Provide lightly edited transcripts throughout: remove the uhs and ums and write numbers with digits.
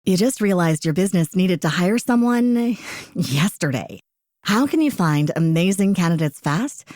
You just realized your business needed to hire someone yesterday. How can you find amazing candidates fast?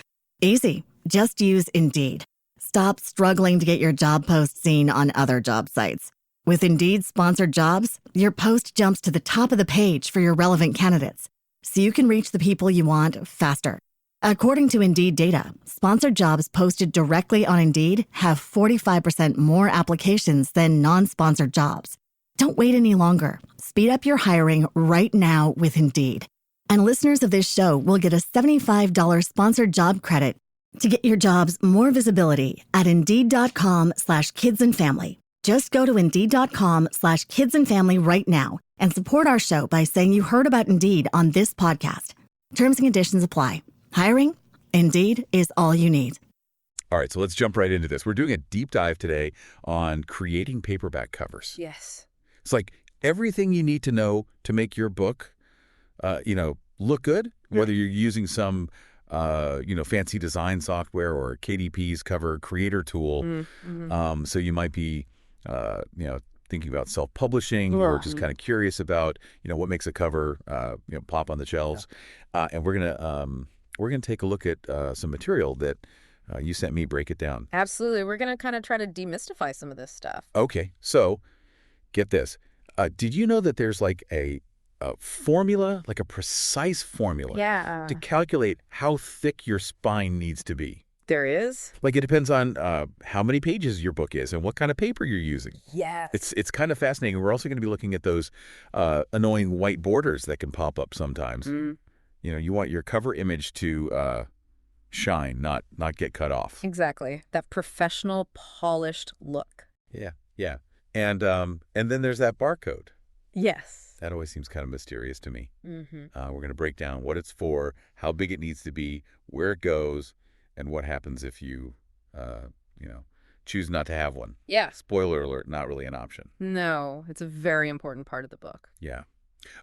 Easy. Just use Indeed. Stop struggling to get your job post seen on other job sites. With Indeed sponsored jobs, your post jumps to the top of the page for your relevant candidates, so you can reach the people you want faster. According to Indeed data, sponsored jobs posted directly on Indeed have 45% more applications than non-sponsored jobs. Don't wait any longer. Speed up your hiring right now with Indeed. And listeners of this show will get a $75 sponsored job credit to get your jobs more visibility at Indeed.com/kidsandfamily. Just go to Indeed.com/kidsandfamily right now and support our show by saying you heard about Indeed on this podcast. Terms and conditions apply. Hiring? Indeed is all you need. All right, so let's jump right into this. We're doing a deep dive today on creating paperback covers. Yes. It's like everything you need to know to make your book, look good, whether you're using some, fancy design software or KDP's cover creator tool. Mm-hmm. So you might be, thinking about self-publishing or just kind of curious about, what makes a cover, pop on the shelves. Yeah. And we're gonna take a look at some material that you sent me. Break it down. Absolutely. We're going to kind of try to demystify some of this stuff. Okay, so get this. Did you know that there's like a formula, like a precise formula to calculate how thick your spine needs to be? There is? Like it depends on how many pages your book is and what kind of paper you're using. Yes. It's kind of fascinating. We're also going to be looking at those annoying white borders that can pop up sometimes. Mm. You want your cover image to shine, not get cut off. Exactly. That professional, polished look. Yeah. And then there's that barcode. Yes. That always seems kind of mysterious to me. Mm-hmm. We're going to break down what it's for, how big it needs to be, where it goes, and what happens if you, choose not to have one. Yeah. Spoiler alert, not really an option. No, it's a very important part of the book. Yeah.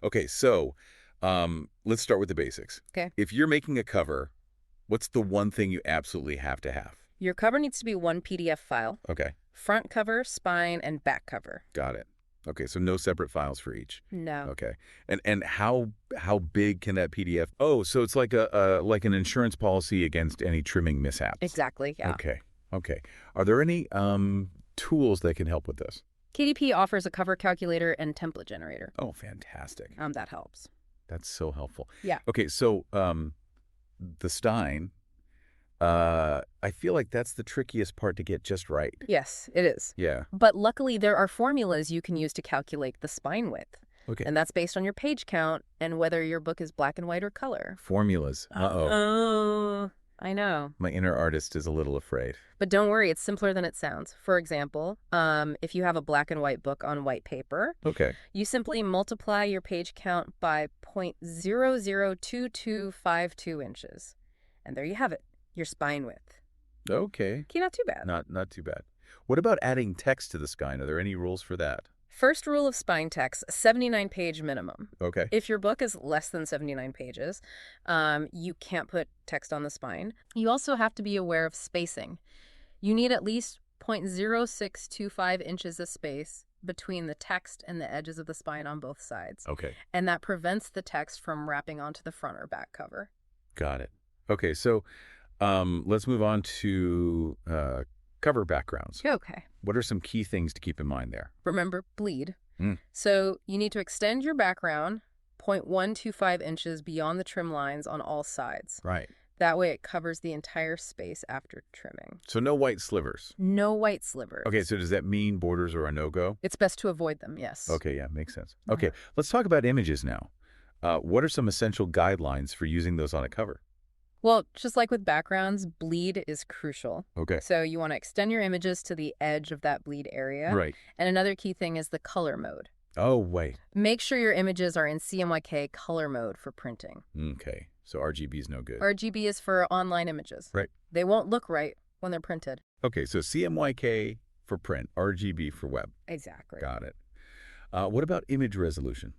Okay, so let's start with the basics. Okay. If you're making a cover, what's the one thing you absolutely have to have? Your cover needs to be one PDF file. Okay. Front cover, spine, and back cover. Got it. Okay, so no separate files for each. No. Okay. And how big can that PDF? Oh, so it's like like an insurance policy against any trimming mishaps. Exactly, yeah. Okay. Are there any tools that can help with this? KDP offers a cover calculator and template generator. Oh, fantastic. That helps. That's so helpful. Yeah. Okay, so the Stein, I feel like that's the trickiest part to get just right. Yes, it is. Yeah. But luckily, there are formulas you can use to calculate the spine width. Okay. And that's based on your page count and whether your book is black and white or color. Formulas. Uh-oh. Oh, I know. My inner artist is a little afraid. But don't worry, it's simpler than it sounds. For example, if you have a black and white book on white paper, Okay. you simply multiply your page count by 0.002252 inches. And there you have it, your spine width. Okay. Okay, not too bad. Not too bad. What about adding text to the spine? Are there any rules for that? First rule of spine text, 79-page minimum. Okay. If your book is less than 79 pages, you can't put text on the spine. You also have to be aware of spacing. You need at least 0.0625 inches of space between the text and the edges of the spine on both sides. Okay. And that prevents the text from wrapping onto the front or back cover. Got it. Okay, so let's move on to cover backgrounds. Okay. What are some key things to keep in mind there? Remember, bleed. Mm. So you need to extend your background 0.125 inches beyond the trim lines on all sides. Right. That way it covers the entire space after trimming. So no white slivers. No white slivers. Okay, so does that mean borders are a no-go? It's best to avoid them, yes. Okay, yeah, makes sense. Okay, let's talk about images now. What are some essential guidelines for using those on a cover? Well, just like with backgrounds, bleed is crucial. Okay. So you want to extend your images to the edge of that bleed area. Right. And another key thing is the color mode. Oh, wait. Make sure your images are in CMYK color mode for printing. Okay, so RGB is no good. RGB is for online images. Right. They won't look right when they're printed. Okay, so CMYK for print, RGB for web. Exactly. Got it. What about image resolution?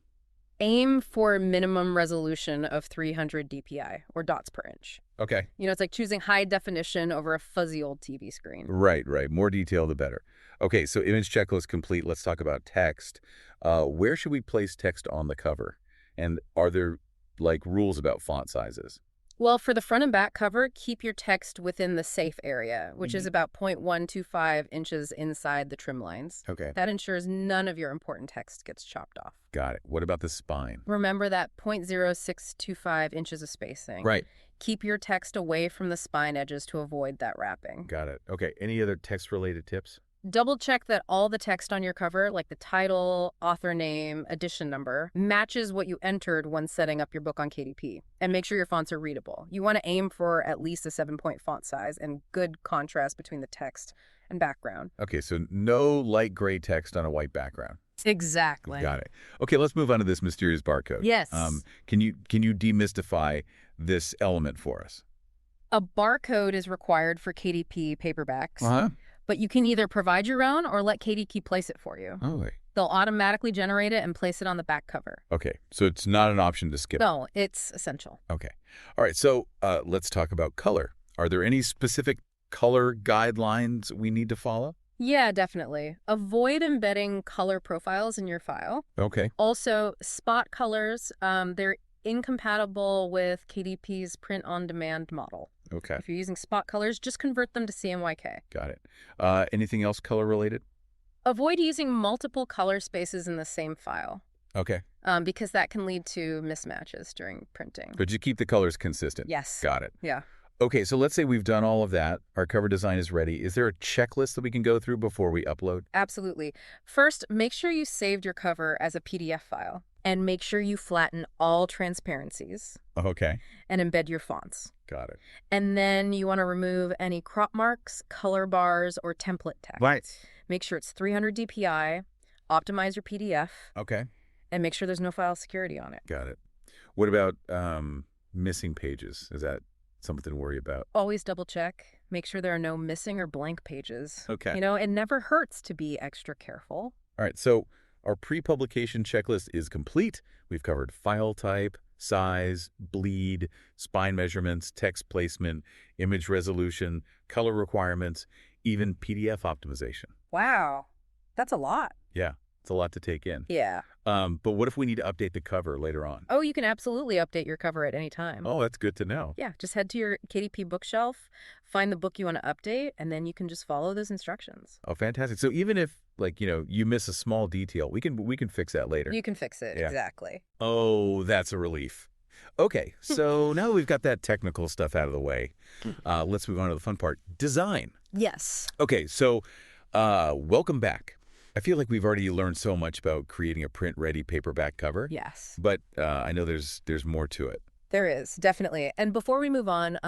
Aim for minimum resolution of 300 dpi, or dots per inch. Okay. You know, it's like choosing high definition over a fuzzy old TV screen. Right. More detail, the better. Okay, so image checklist complete. Let's talk about text. Where should we place text on the cover? And are there, like, rules about font sizes? Well, for the front and back cover, keep your text within the safe area, which is about 0.125 inches inside the trim lines. Okay. That ensures none of your important text gets chopped off. Got it. What about the spine? Remember that 0.0625 inches of spacing. Right. Keep your text away from the spine edges to avoid that wrapping. Got it. Okay. Any other text-related tips? Double check that all the text on your cover, like the title, author name, edition number, matches what you entered when setting up your book on KDP. And make sure your fonts are readable. You want to aim for at least a 7-point font size and good contrast between the text and background. Okay, so no light gray text on a white background. Exactly. Got it. Okay, let's move on to this mysterious barcode. Yes. Can you demystify this element for us? A barcode is required for KDP paperbacks. Uh-huh. But you can either provide your own or let KDP place it for you. Oh, wait. They'll automatically generate it and place it on the back cover. Okay, so it's not an option to skip. No, it's essential. Okay. All right, so let's talk about color. Are there any specific color guidelines we need to follow? Yeah, definitely. Avoid embedding color profiles in your file. Okay. Also, spot colors, they're incompatible with KDP's print-on-demand model. Okay. If you're using spot colors, just convert them to CMYK. Got it. Anything else color-related? Avoid using multiple color spaces in the same file. Okay. Because that can lead to mismatches during printing. But you keep the colors consistent? Yes. Got it. Yeah. Okay, so let's say we've done all of that. Our cover design is ready. Is there a checklist that we can go through before we upload? Absolutely. First, make sure you saved your cover as a PDF file. And make sure you flatten all transparencies. Okay. And embed your fonts. Got it. And then you want to remove any crop marks, color bars, or template text. Right. Make sure it's 300 DPI, optimize your PDF. Okay. And make sure there's no file security on it. Got it. What about missing pages? Is that something to worry about? Always double check. Make sure there are no missing or blank pages. Okay. You know, it never hurts to be extra careful. All right, so our pre-publication checklist is complete. We've covered file type, size, bleed, spine measurements, text placement, image resolution, color requirements, even PDF optimization. Wow. That's a lot. Yeah, it's a lot to take in. Yeah. But what if we need to update the cover later on? Oh, you can absolutely update your cover at any time. Oh, that's good to know. Yeah, just head to your KDP bookshelf, find the book you want to update, and then you can just follow those instructions. Oh, fantastic. So even if, like, you miss a small detail, we can fix that later. You can fix it, Yeah. exactly. Oh, that's a relief. Okay, so now that we've got that technical stuff out of the way, let's move on to the fun part, design. Yes. Okay, so welcome back. I feel like we've already learned so much about creating a print-ready paperback cover. Yes. But I know there's more to it. There is, definitely. And before we move on,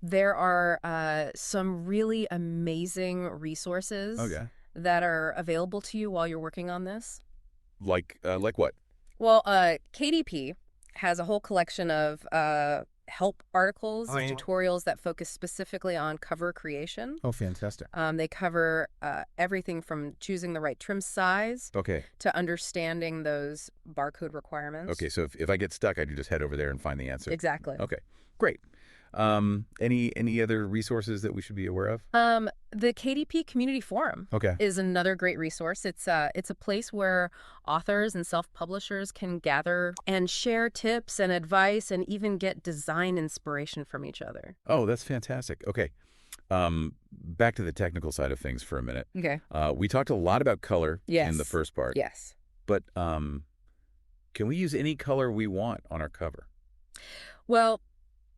there are some really amazing resources that are available to you while you're working on this. Like what? Well, KDP has a whole collection of help articles, tutorials that focus specifically on cover creation. Oh, fantastic. They cover everything from choosing the right trim size to understanding those barcode requirements. Okay, so if I get stuck, I can just head over there and find the answer. Exactly. Okay, great. Any other resources that we should be aware of? The KDP Community Forum is another great resource. It's a place where authors and self-publishers can gather and share tips and advice and even get design inspiration from each other. Oh, that's fantastic. Okay. Back to the technical side of things for a minute. Okay. We talked a lot about color in the first part. Yes. But can we use any color we want on our cover? Well,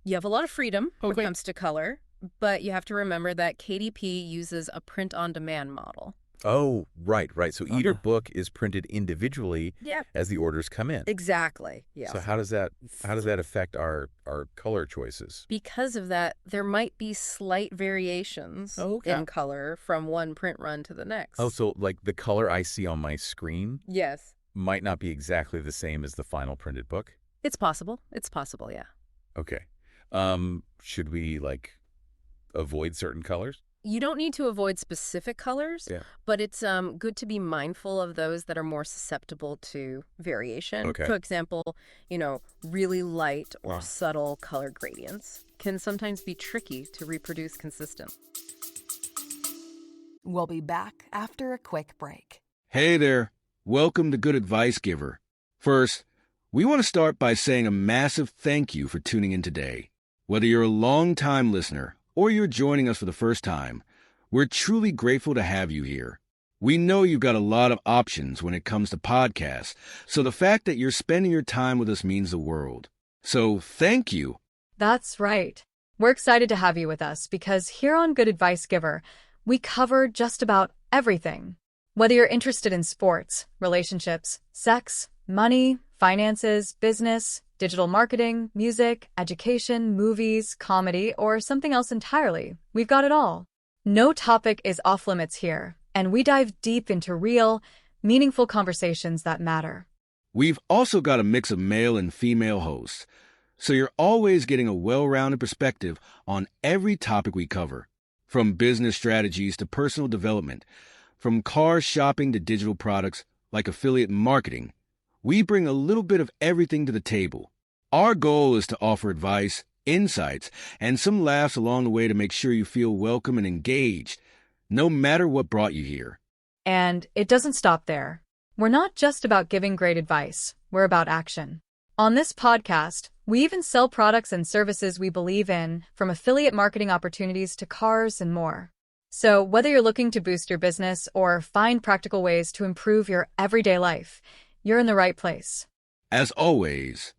you have a lot of freedom when it comes to color, but you have to remember that KDP uses a print-on-demand model. Oh, right. So each book is printed individually as the orders come in. Exactly. Yes. So how does that affect our color choices? Because of that, there might be slight variations in color from one print run to the next. Oh, so like the color I see on my screen might not be exactly the same as the final printed book? It's possible. It's possible, yeah. Okay. Should we avoid certain colors? You don't need to avoid specific colors, but it's good to be mindful of those that are more susceptible to variation. Okay. For example, really light or subtle color gradients can sometimes be tricky to reproduce consistent. We'll be back after a quick break. Hey there. Welcome to Good Advice Giver. First, we want to start by saying a massive thank you for tuning in today. Whether you're a long-time listener or you're joining us for the first time, we're truly grateful to have you here. We know you've got a lot of options when it comes to podcasts, so the fact that you're spending your time with us means the world. So thank you. That's right. We're excited to have you with us because here on Good Advice Giver, we cover just about everything. Whether you're interested in sports, relationships, sex, money, finances, business, digital marketing, music, education, movies, comedy, or something else entirely, we've got it all. No topic is off limits here, and we dive deep into real, meaningful conversations that matter. We've also got a mix of male and female hosts, so you're always getting a well-rounded perspective on every topic we cover. From business strategies to personal development, from car shopping to digital products like affiliate marketing, we bring a little bit of everything to the table. Our goal is to offer advice, insights, and some laughs along the way to make sure you feel welcome and engaged, no matter what brought you here. And it doesn't stop there. We're not just about giving great advice, we're about action. On this podcast, we even sell products and services we believe in, from affiliate marketing opportunities to cars and more. So whether you're looking to boost your business or find practical ways to improve your everyday life, you're in the right place. As always,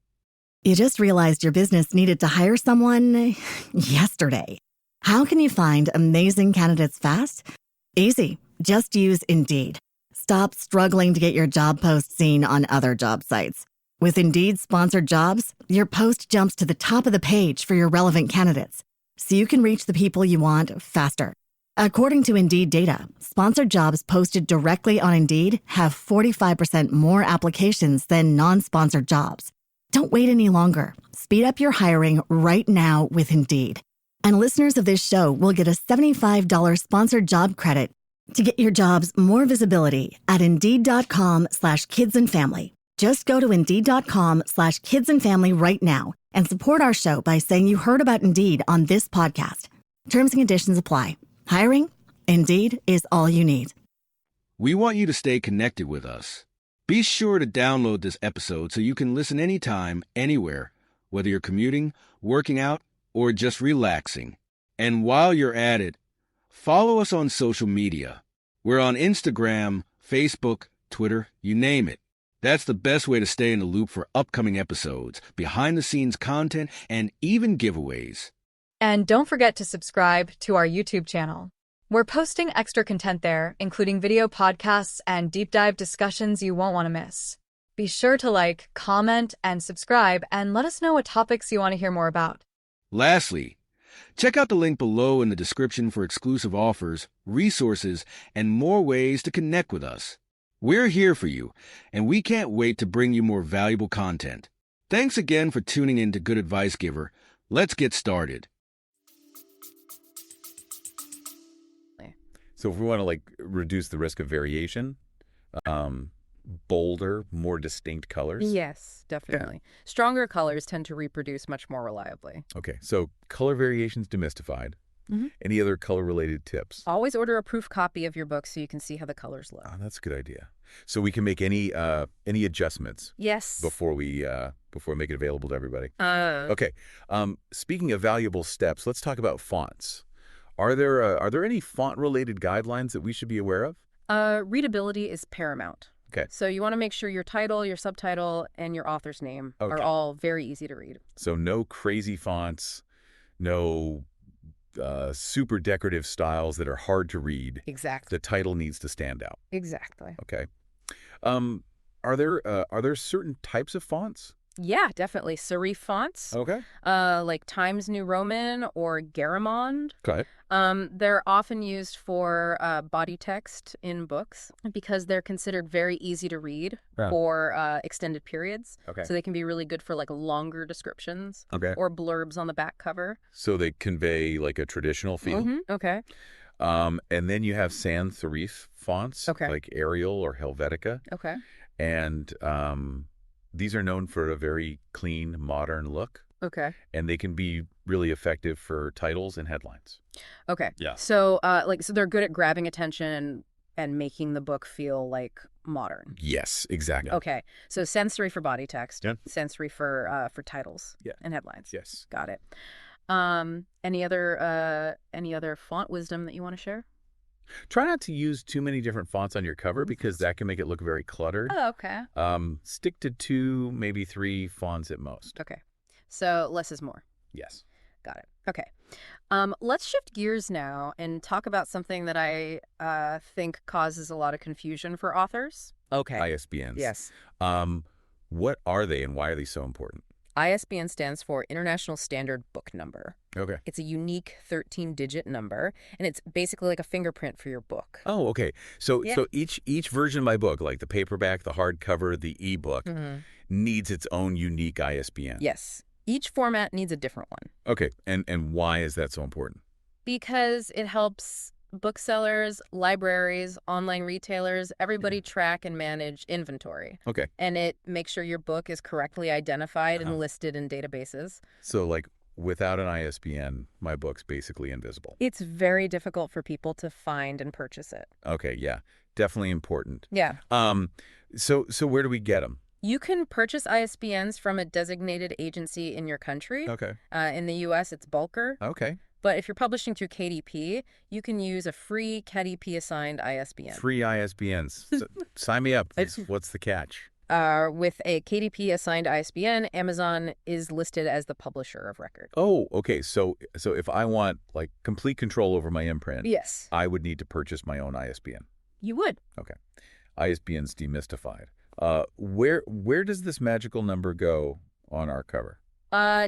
You just realized your business needed to hire someone yesterday. How can you find amazing candidates fast? Easy. Just use Indeed. Stop struggling to get your job post seen on other job sites. With Indeed sponsored jobs, your post jumps to the top of the page for your relevant candidates, so you can reach the people you want faster. According to Indeed data, sponsored jobs posted directly on Indeed have 45% more applications than non-sponsored jobs. Don't wait any longer. Speed up your hiring right now with Indeed. And listeners of this show will get a $75 sponsored job credit to get your jobs more visibility at Indeed.com/kidsandfamily. Just go to Indeed.com/kidsandfamily right now and support our show by saying you heard about Indeed on this podcast. Terms and conditions apply. Hiring? Indeed is all you need. we want you to stay connected with us. Be sure to download this episode so you can listen anytime, anywhere, whether you're commuting, working out, or just relaxing. And while you're at it, follow us on social media. We're on Instagram, Facebook, Twitter, you name it. That's the best way to stay in the loop for upcoming episodes, behind-the-scenes content, and even giveaways. And don't forget to subscribe to our YouTube channel. We're posting extra content there, including video podcasts and deep dive discussions you won't want to miss. Be sure to like, comment, and subscribe, and let us know what topics you want to hear more about. Lastly, check out the link below in the description for exclusive offers, resources, and more ways to connect with us. We're here for you, and we can't wait to bring you more valuable content. Thanks again for tuning in to Good Advice Giver. Let's get started. So if we want to reduce the risk of variation, bolder, more distinct colors. Yes, definitely. Yeah. Stronger colors tend to reproduce much more reliably. Okay, so color variations demystified. Mm-hmm. Any other color-related tips? Always order a proof copy of your book so you can see how the colors look. Oh, that's a good idea. So we can make any adjustments. Yes. Before we make it available to everybody. Okay. Speaking of valuable steps, let's talk about fonts. Are there any font-related guidelines that we should be aware of? Readability is paramount. Okay. So you want to make sure your title, your subtitle, and your author's name are all very easy to read. So no crazy fonts, no super decorative styles that are hard to read. Exactly. The title needs to stand out. Exactly. Okay. Are there certain types of fonts? Yeah, definitely. Serif fonts. Okay. Like Times New Roman or Garamond. Okay. They're often used for body text in books because they're considered very easy to read for extended periods. Okay. So they can be really good for longer descriptions. Okay. Or blurbs on the back cover. So they convey a traditional feel. Mm-hmm. Okay. And then you have sans serif fonts. Okay. Like Arial or Helvetica. Okay. And these are known for a very clean, modern look. Okay. And they can be really effective for titles and headlines. Okay. Yeah. So, so they're good at grabbing attention and making the book feel like modern. Yes, exactly. Okay. So sensory for body text, Yeah. sensory for titles and headlines. Yes. Got it. Any other font wisdom that you want to share? Try not to use too many different fonts on your cover because that can make it look very cluttered. Oh, okay. Stick to 2, maybe 3 fonts at most. Okay. So less is more. Yes. Got it. Okay. Let's shift gears now and talk about something that I think causes a lot of confusion for authors. Okay. ISBNs. Yes. What are they and why are they so important? ISBN stands for International Standard Book Number. Okay. It's a unique 13-digit number, and it's basically like a fingerprint for your book. Oh, okay. So each version of my book, like the paperback, the hardcover, the ebook, needs its own unique ISBN. Yes. Each format needs a different one. Okay. And why is that so important? Because it helps booksellers, libraries, online retailers, everybody track and manage inventory. Okay. And it makes sure your book is correctly identified and listed in databases. So like without an ISBN, my book's basically invisible. It's very difficult for people to find and purchase it. Okay, yeah. Definitely important. Yeah. So where do we get them? You can purchase ISBNs from a designated agency in your country. Okay. In the U.S., it's Bulker. Okay. But if you're publishing through KDP, you can use a free KDP-assigned ISBN. Free ISBNs. So, sign me up. What's the catch? With a KDP-assigned ISBN, Amazon is listed as the publisher of record. Oh, okay. So if I want like complete control over my imprint, Yes. I would need to purchase my own ISBN. You would. Okay. ISBN's demystified. Where does this magical number go on our cover?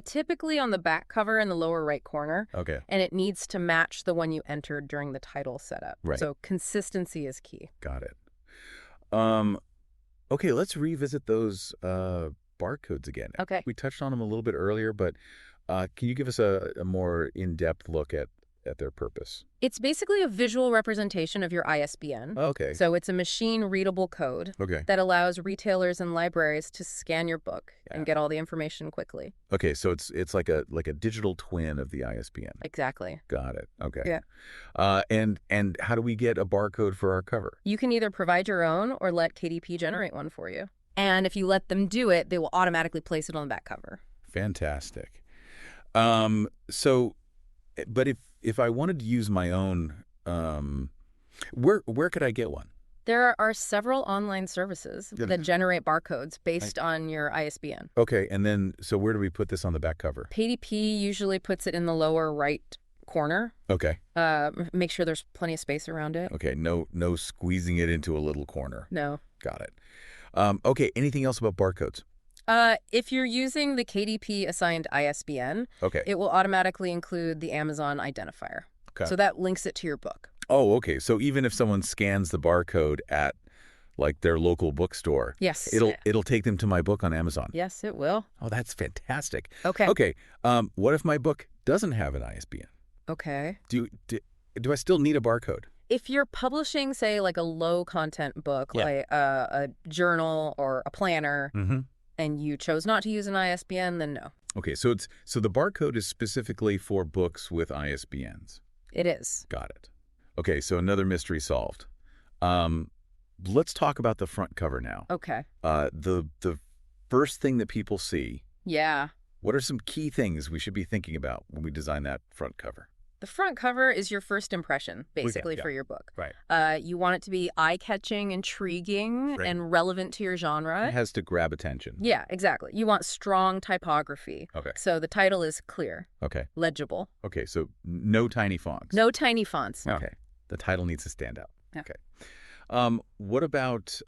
Typically on the back cover in the lower right corner. Okay. And it needs to match the one you entered during the title setup. Right. So consistency is key. Got it. Okay, let's revisit those barcodes again. Okay. We touched on them a little bit earlier, but can you give us a more in-depth look at their purpose? It's basically a visual representation of your ISBN. Okay. So it's a machine-readable code that allows retailers and libraries to scan your book and get all the information quickly. Okay, so it's like a digital twin of the ISBN. Exactly. Got it. Okay. Yeah. And how do we get a barcode for our cover? You can either provide your own or let KDP generate one for you. And if you let them do it, they will automatically place it on the back cover. Fantastic. But if I wanted to use my own, where could I get one? There are several online services that generate barcodes based on your ISBN. Okay, and then, so where do we put this on the back cover? KDP usually puts it in the lower right corner. Okay. Make sure there's plenty of space around it. Okay, no squeezing it into a little corner. No. Got it. Okay, anything else about barcodes? If you're using the KDP assigned ISBN, it will automatically include the Amazon identifier. Okay. So that links it to your book. Oh, okay. So even if someone scans the barcode at like their local bookstore, yes, it'll take them to my book on Amazon. Yes, it will. Oh, that's fantastic. Okay. Okay. What if my book doesn't have an ISBN? Okay. Do I still need a barcode? If you're publishing, say, like a low-content book, like a journal or a planner, and you chose not to use an ISBN, then no. Okay, so the barcode is specifically for books with ISBNs. It is. Got it. Okay, so another mystery solved. Let's talk about the front cover now. Okay. The first thing that people see. Yeah. What are some key things we should be thinking about when we design that front cover? The front cover is your first impression, basically, for your book. Right. You want it to be eye-catching, intriguing, and relevant to your genre. It has to grab attention. Yeah, exactly. You want strong typography. Okay. So the title is clear. Okay. Legible. Okay, so no tiny fonts. No tiny fonts. Okay. The title needs to stand out. Yeah. Okay. What about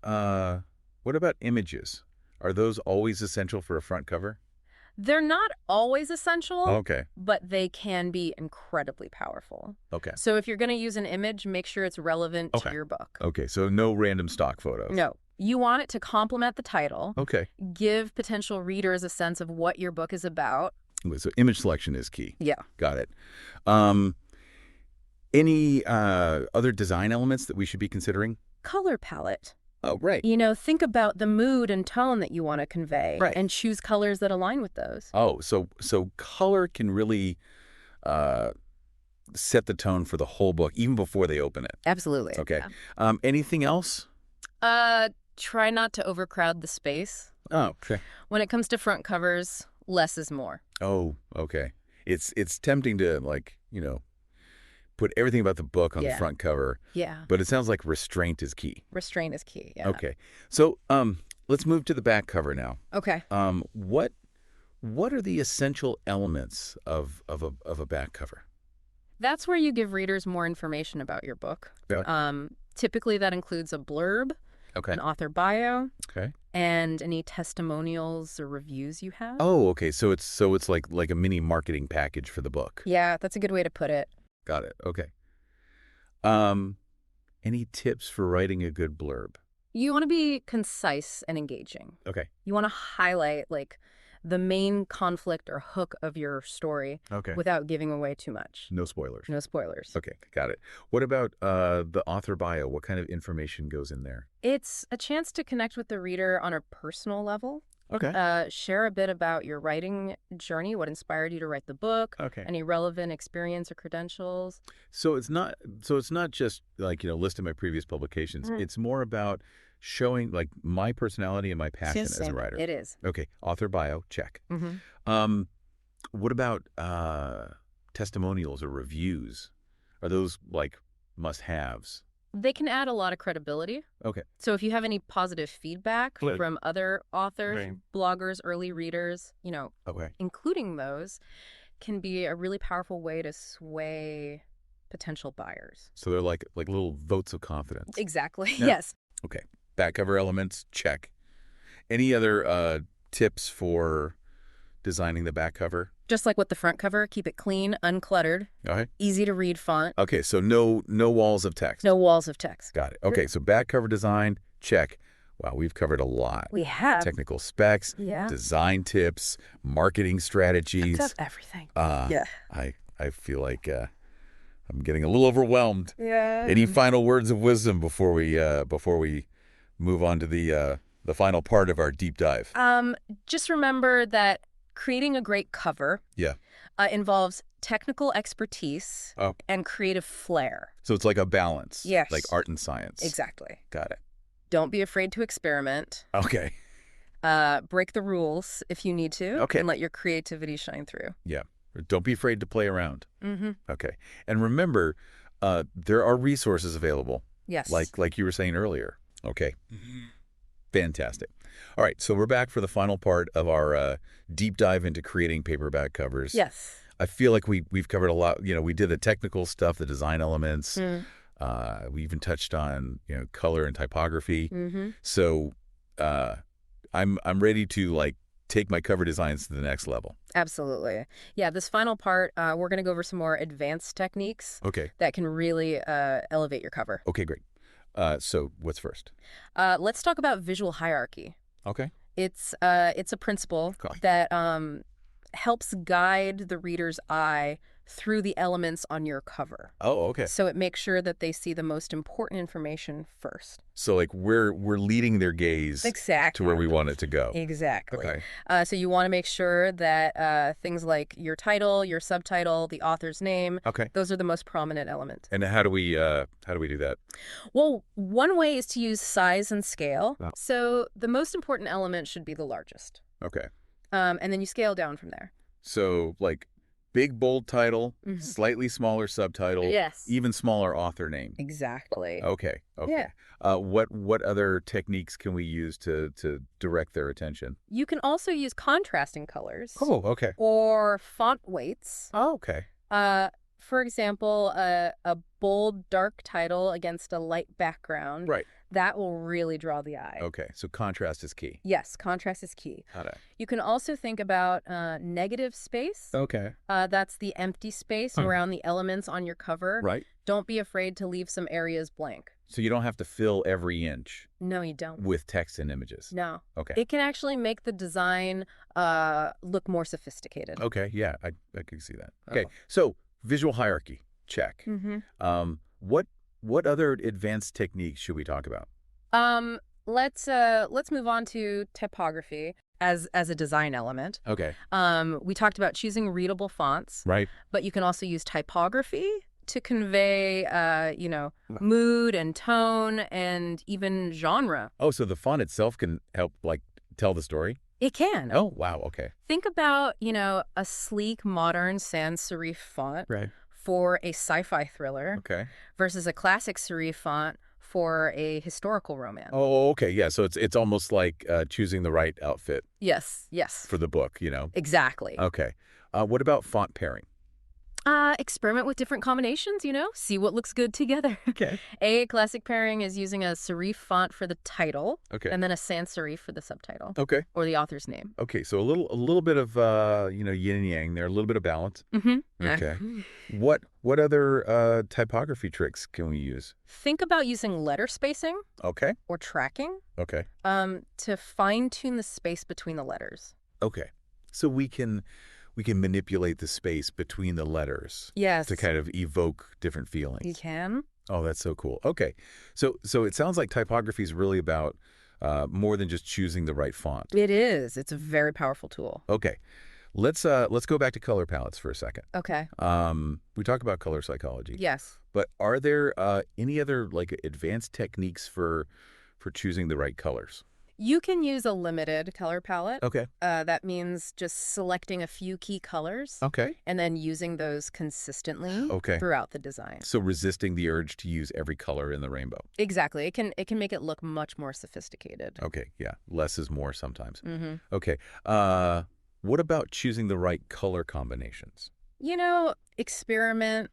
images? Are those always essential for a front cover? They're not always essential, but they can be incredibly powerful. Okay. So if you're going to use an image, make sure it's relevant to your book. Okay, so no random stock photos. No. You want it to complement the title. Okay. Give potential readers a sense of what your book is about. So image selection is key. Yeah. Got it. Any other design elements that we should be considering? Color palette. Oh, right. Think about the mood and tone that you want to convey Right. and choose colors that align with those. Oh, so color can really set the tone for the whole book, even before they open it. Absolutely. Okay. Anything else? Try not to overcrowd the space. Oh, okay. When it comes to front covers, less is more. Oh, okay. It's tempting to, put everything about the book on the front cover. Yeah. But it sounds like restraint is key. Restraint is key. Yeah. Okay. So let's move to the back cover now. Okay. What are the essential elements of a back cover? That's where you give readers more information about your book. Yeah. Typically, that includes a blurb, Okay. an author bio, Okay. and any testimonials or reviews you have. Oh, okay. So it's like a mini marketing package for the book. Yeah, that's a good way to put it. Got it. Okay. Any tips for writing a good blurb? You want to be concise and engaging. Okay. You want to highlight the main conflict or hook of your story Okay. without giving away too much. No spoilers. No spoilers. Okay, got it. What about the author bio? What kind of information goes in there? It's a chance to connect with the reader on a personal level. Okay. Share a bit about your writing journey, what inspired you to write the book, Okay. any relevant experience or credentials. So it's not just listing my previous publications. It's more about showing my personality and my passion as a writer. It is. Okay, author bio, check. Mm-hmm. What about testimonials or reviews? Are those must-haves? They can add a lot of credibility. Okay. So if you have any positive feedback Right. from other authors, Right. bloggers, early readers, Okay. including those, can be a really powerful way to sway potential buyers. So they're like little votes of confidence. Exactly. Yeah. Yes. Okay. Back cover elements, check. Any other tips for designing the back cover? Just like with the front cover, keep it clean, uncluttered, Okay. easy to read font, Okay, so no walls of text. no walls of text. Got it. Okay, so back cover design, check. Wow, we've covered a lot. We have. Technical specs, Yeah. design tips, marketing strategies. That's everything. Yeah. I feel like I'm getting a little overwhelmed. Yeah. Any final words of wisdom before we move on to the final part of our deep dive? Just remember that creating a great cover Yeah. involves technical expertise Oh. and creative flair. So it's like a balance. Yes. Like art and science. Exactly. Got it. Don't be afraid to experiment. Okay. Break the rules if you need to. Okay. And let your creativity shine through. Yeah. Don't be afraid to play around. Mm-hmm. Okay. And remember, there are resources available. Yes. Like you were saying earlier. Okay. Fantastic. All right. So we're back for the final part of our deep dive into creating paperback covers. Yes. I feel like we've covered a lot. We did the technical stuff, the design elements. We even touched on color and typography. Mm-hmm. So I'm ready to take my cover designs to the next level. Absolutely. Yeah, this final part, we're going to go over some more advanced techniques Okay. that can really elevate your cover. Okay, great. So what's first? Let's talk about visual hierarchy. Okay. It's a principle Okay. that helps guide the reader's eye through the elements on your cover. Oh, okay. So it makes sure that they see the most important information first. So we're leading their gaze Exactly. to where we want it to go. Exactly. Okay. So you want to make sure that things like your title, your subtitle, the author's name, Okay. those are the most prominent elements. And how do we do that? Well, one way is to use size and scale. Oh. So the most important element should be the largest. Okay. And then you scale down from there. So big bold title, Mhm. slightly smaller subtitle, Yes. even smaller author name. Exactly. Okay. Okay. Yeah. What other techniques can we use to direct their attention? You can also use contrasting colors Oh, okay. or font weights. Oh, okay. For example, a bold, dark title against a light background. Right. That will really draw the eye. Okay. So contrast is key. Yes, contrast is key. Got it. You can also think about negative space. Okay. That's the empty space around the elements on your cover. Right. Don't be afraid to leave some areas blank. So you don't have to fill every inch No, you don't. with text and images. No. Okay. It can actually make the design look more sophisticated. Okay. Yeah, I can see that. Okay. Oh. So visual hierarchy, check. Mm-hmm. What other advanced techniques should we talk about? let's move on to typography as a design element. Okay. We talked about choosing readable fonts, Right. but you can also use typography to convey, mood and tone and even genre. Oh, so the font itself can help, like, tell the story? It can. Oh, wow. Okay. Think about, a sleek, modern sans serif font Right. for a sci-fi thriller Okay. versus a classic serif font for a historical romance. Oh, okay. Yeah. So it's almost like choosing the right outfit Yes. for the book, Exactly. Okay. What about font pairing? Experiment with different combinations, see what looks good together. Okay. A classic pairing is using a serif font for the title, Okay. and then a sans serif for the subtitle, Okay. or the author's name. Okay. So a little bit of yin and yang there, a little bit of balance. Mm-hmm. Okay. What other typography tricks can we use? Think about using letter spacing Okay. or tracking Okay. to fine-tune the space between the letters. Okay. So we can manipulate the space between the letters. Yes. To kind of evoke different feelings. You can. Oh, that's so cool. Okay. So it sounds like typography is really about more than just choosing the right font. It is. It's a very powerful tool. Okay. Let's go back to color palettes for a second. Okay. We talk about color psychology. Yes. But are there any other like advanced techniques for choosing the right colors? You can use a limited color palette. Okay. That means just selecting a few key colors. Okay. And then using those consistently Okay. throughout the design. So resisting the urge to use every color in the rainbow. Exactly. It can make it look much more sophisticated. Okay. Yeah. Less is more sometimes. Mm-hmm. Okay. What about choosing the right color combinations? Experiment,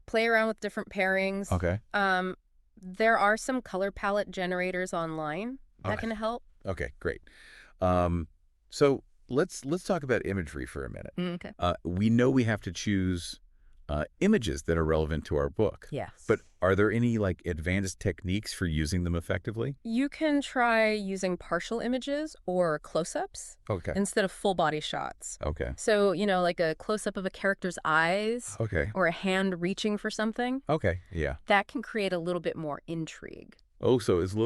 play around with different pairings. Okay. There are some color palette generators online that Okay. can help. Okay, great. So let's talk about imagery for a minute. Okay. We know we have to choose images that are relevant to our book. Yes. But are there any like advanced techniques for using them effectively? You can try using partial images or close-ups Okay. instead of full body shots. Okay. So, like a close-up of a character's eyes Okay. or a hand reaching for something. Okay. Yeah. That can create a little bit more intrigue. Oh, so it's a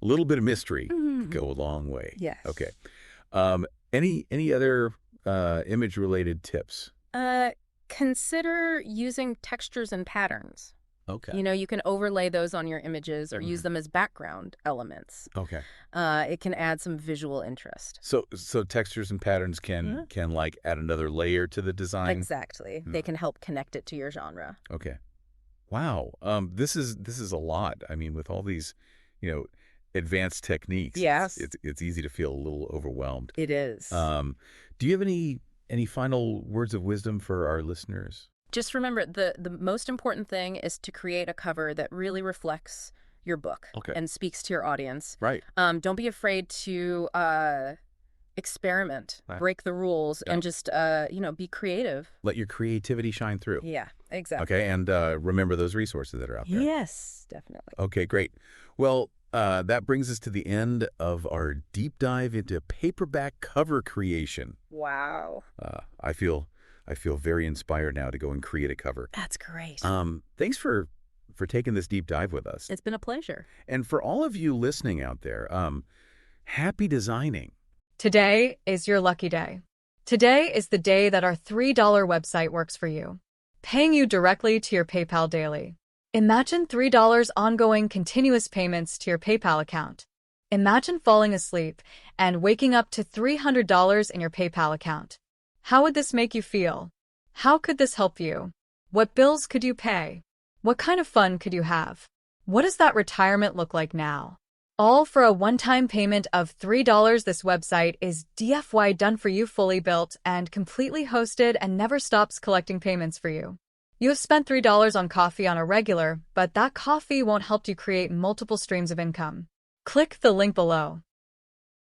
little bit of mystery could go a long way. Yes. Okay. Any other image related tips? Consider using textures and patterns. Okay. You can overlay those on your images or use them as background elements. Okay. It can add some visual interest. So textures and patterns can like add another layer to the design. Exactly. They can help connect it to your genre. Okay. Wow. This is a lot. I mean, with all these, advanced techniques. Yes. It's easy to feel a little overwhelmed. It is. Do you have any final words of wisdom for our listeners? Just remember, the most important thing is to create a cover that really reflects your book and speaks to your audience. Right. Don't be afraid to experiment, break the rules, and just, be creative. Let your creativity shine through. Yeah, exactly. Okay, and remember those resources that are out there. Yes, definitely. Okay, great. Well, that brings us to the end of our deep dive into paperback cover creation. Wow. I feel very inspired now to go and create a cover. That's great. Thanks for taking this deep dive with us. It's been a pleasure. And for all of you listening out there, happy designing. Today is your lucky day. Today is the day that our $3 website works for you, paying you directly to your PayPal daily. Imagine $3 ongoing continuous payments to your PayPal account. Imagine falling asleep and waking up to $300 in your PayPal account. How would this make you feel? How could this help you? What bills could you pay? What kind of fun could you have? What does that retirement look like now? All for a one-time payment of $3. This website is DFY done for you, fully built and completely hosted, and never stops collecting payments for you. You have spent $3 on coffee on a regular, but that coffee won't help you create multiple streams of income. Click the link below.